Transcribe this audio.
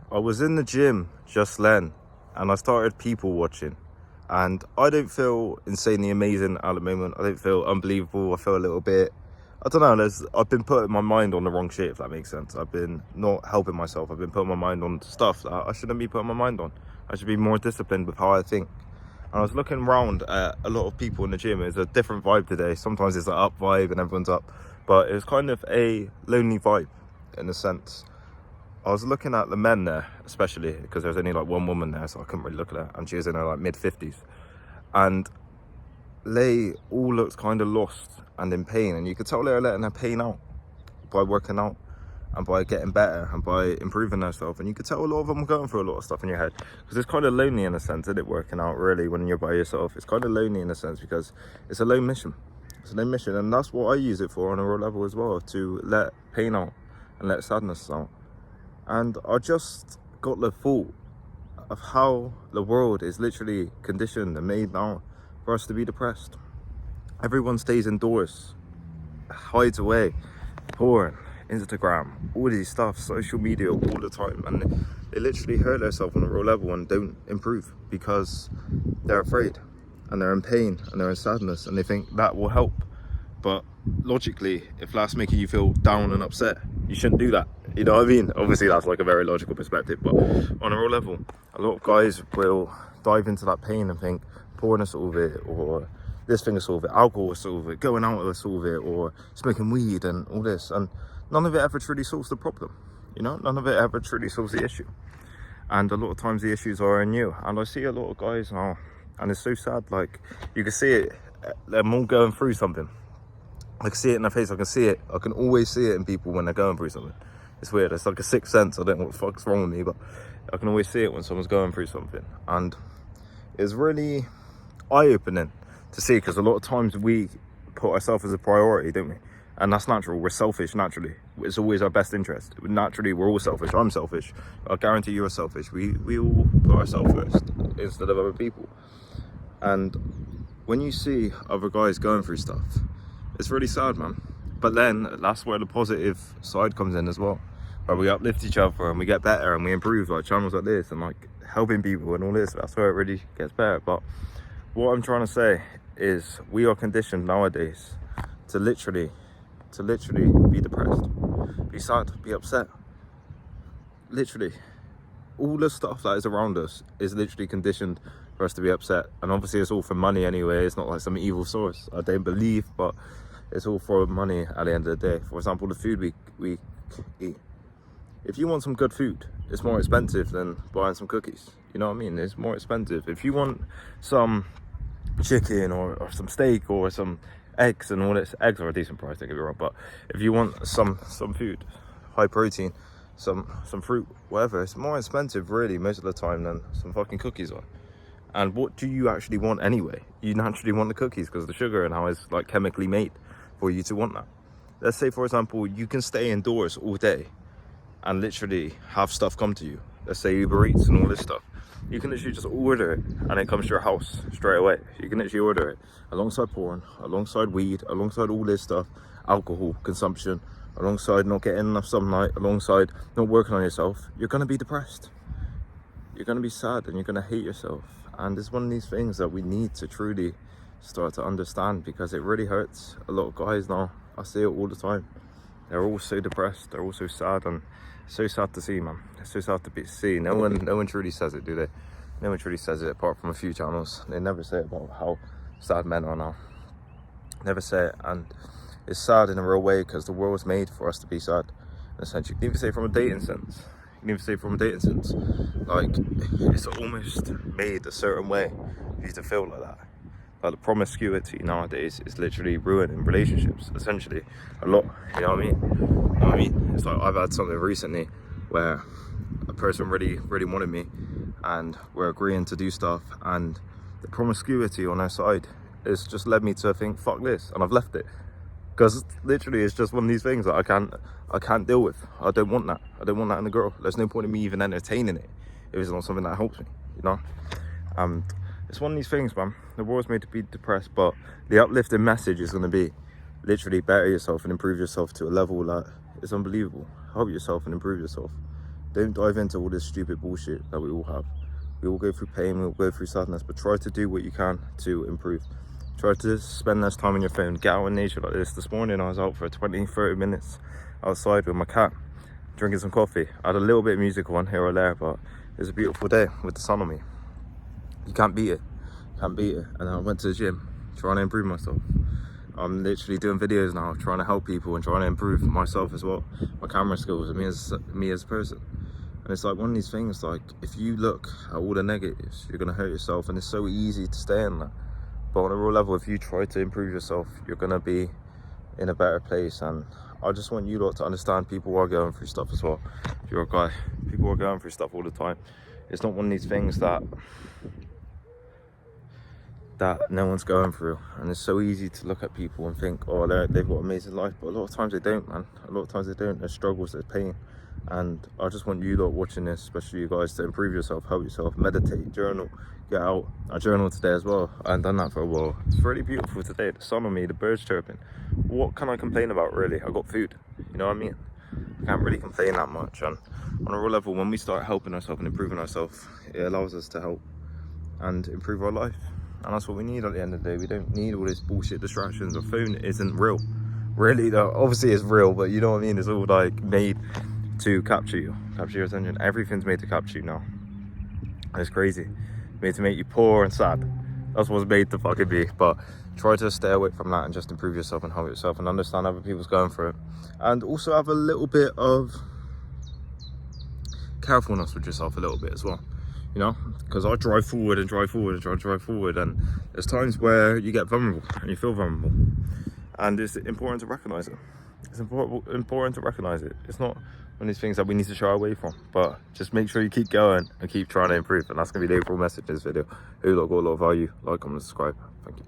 I was in the gym just then and I started people watching, and I don't feel insanely amazing at the moment. I don't feel unbelievable. I feel a little bit, I don't know, I've been putting my mind on the wrong shit, if that makes sense. I've been not helping myself. I've been putting my mind on stuff that I shouldn't be putting my mind on. I should be more disciplined with how I think. And I was looking around at a lot of people in the gym. It's a different vibe today. Sometimes it's an up vibe and everyone's up, but it was kind of a lonely vibe in a sense. I was looking at the men there, especially because there's only like one woman there, so I couldn't really look at her, and she was in her like mid-50s, and they all looked kind of lost and in pain, and you could tell they were letting their pain out by working out and by getting better and by improving themselves. And you could tell a lot of them were going through a lot of stuff in your head, because it's kind of lonely in a sense, isn't it, working out really when you're by yourself? It's kind of lonely in a sense because it's a lone mission. It's a lone mission, and that's what I use it for on a real level as well, to let pain out and let sadness out. And I just got the thought of how the world is literally conditioned and made now for us to be depressed. Everyone stays indoors, hides away, porn, Instagram, all these stuff, social media all the time, and they literally hurt themselves on a real level and don't improve because they're afraid and they're in pain and they're in sadness, and they think that will help. But logically, if that's making you feel down and upset, you shouldn't do that. You know what I mean? Obviously, that's like a very logical perspective, but on a real level, a lot of guys will dive into that pain and think porn will solve it, or this thing will solve it, alcohol will solve it, going out will solve it, or smoking weed and all this. And none of it ever truly solves the problem. You know, none of it ever truly solves the issue. And a lot of times the issues are in you. And I see a lot of guys now, and it's so sad. Like, you can see it, they're all going through something. I can see it in their face. I can see it. I can always see it in people when they're going through something. It's weird. It's like a sixth sense. I don't know what the fuck's wrong with me, but I can always see it when someone's going through something. And it's really eye-opening to see, because a lot of times we put ourselves as a priority, don't we? And that's natural. We're selfish naturally. It's always our best interest. Naturally, we're all selfish. I'm selfish. I guarantee you're selfish. We all put ourselves first instead of other people. And when you see other guys going through stuff, it's really sad, man. But then that's where the positive side comes in as well, where we uplift each other and we get better and we improve, like channels like this and like helping people and all this. That's where it really gets better. But what I'm trying to say is we are conditioned nowadays to literally be depressed, be sad, be upset. Literally all the stuff that is around us is literally conditioned for us to be upset. And obviously it's all for money anyway. It's not like some evil source, I don't believe, but it's all for money at the end of the day. For example, the food we eat. If you want some good food, it's more expensive than buying some cookies. You know what I mean? It's more expensive. If you want some chicken or some steak or some eggs and all this, eggs are a decent price, don't get me wrong, but if you want some food, high protein, some fruit, whatever, it's more expensive really most of the time than some fucking cookies are. And what do you actually want anyway? You naturally want the cookies because of the sugar and how it's like chemically made for you to want that. Let's say, for example, you can stay indoors all day and literally have stuff come to you. Let's say Uber Eats and all this stuff. You can literally just order it and it comes to your house straight away. You can literally order it alongside porn, alongside weed, alongside all this stuff, alcohol consumption, alongside not getting enough sunlight, alongside not working on yourself. You're going to be depressed. You're going to be sad and you're going to hate yourself. And it's one of these things that we need to truly start to understand, because it really hurts a lot of guys now. I see it all the time. They're all so depressed, they're all so sad, and it's so sad to see, man. It's so sad to see. No one truly says it, do they? No one truly says it apart from a few channels. They never say about how sad men are now. Never say it. And it's sad in a real way because the world's made for us to be sad, in a sense. You can even say from a dating sense. Like, it's almost made a certain way for you to feel like that. Like, the promiscuity nowadays is literally ruining relationships, essentially, a lot. You know what I mean? It's like I've had something recently where a person really wanted me and we're agreeing to do stuff, and the promiscuity on their side has just led me to think, fuck this, and I've left it. Because literally it's just one of these things that I can't deal with. I don't want that. I don't want that in a girl. There's no point in me even entertaining it if it's not something that helps me, you know? And it's one of these things, man. The world's made to be depressed, but the uplifting message is going to be literally better yourself and improve yourself to a level that is unbelievable. Help yourself and improve yourself. Don't dive into all this stupid bullshit that we all have. We all go through pain, we all go through sadness, but try to do what you can to improve. Try to spend less time on your phone. Get out in nature like this. This morning I was out for 20-30 minutes outside with my cat, drinking some coffee. I had a little bit of music on here or there, but it was a beautiful day with the sun on me. You can't beat it. Can't beat it. And I went to the gym, trying to improve myself. I'm literally doing videos now, trying to help people and trying to improve myself as well. My camera skills and me as a person. And it's like one of these things, like if you look at all the negatives, you're gonna hurt yourself, and it's so easy to stay in that. But on a real level, if you try to improve yourself, you're gonna be in a better place. And I just want you lot to understand people are going through stuff as well. If you're a guy, people are going through stuff all the time. It's not one of these things that no one's going through, and it's so easy to look at people and think, oh, they've got an amazing life, but a lot of times they don't, man. A lot of times they don't. There's struggles, there's pain. And I just want you lot watching this, especially you guys, to improve yourself, help yourself, meditate, journal, get out. I journal today as well. I haven't done that for a while. It's really beautiful today. The sun on me, the birds chirping. What can I complain about, really? I got food, you know what I mean? I can't really complain that much. And on a real level, when we start helping ourselves and improving ourselves, it allows us to help and improve our life. And that's what we need at the end of the day. We don't need all this bullshit distractions. Our phone isn't real. Really, though, obviously it's real, but you know what I mean? It's all like made to capture your attention. Everything's made to capture you now. And it's crazy. Made to make you poor and sad. That's what's made to fucking be. But try to stay away from that and just improve yourself and help yourself and understand other people's going through it. And also have a little bit of carefulness with yourself a little bit as well. You know, because I drive forward and drive forward and drive forward, and there's times where you get vulnerable and you feel vulnerable, and it's important to recognize it. It's important to recognize it. It's not one of these things that we need to shy away from, but just make sure you keep going and keep trying to improve. And that's going to be the overall message in this video. Who got a lot of value, like, comment, subscribe. Thank you.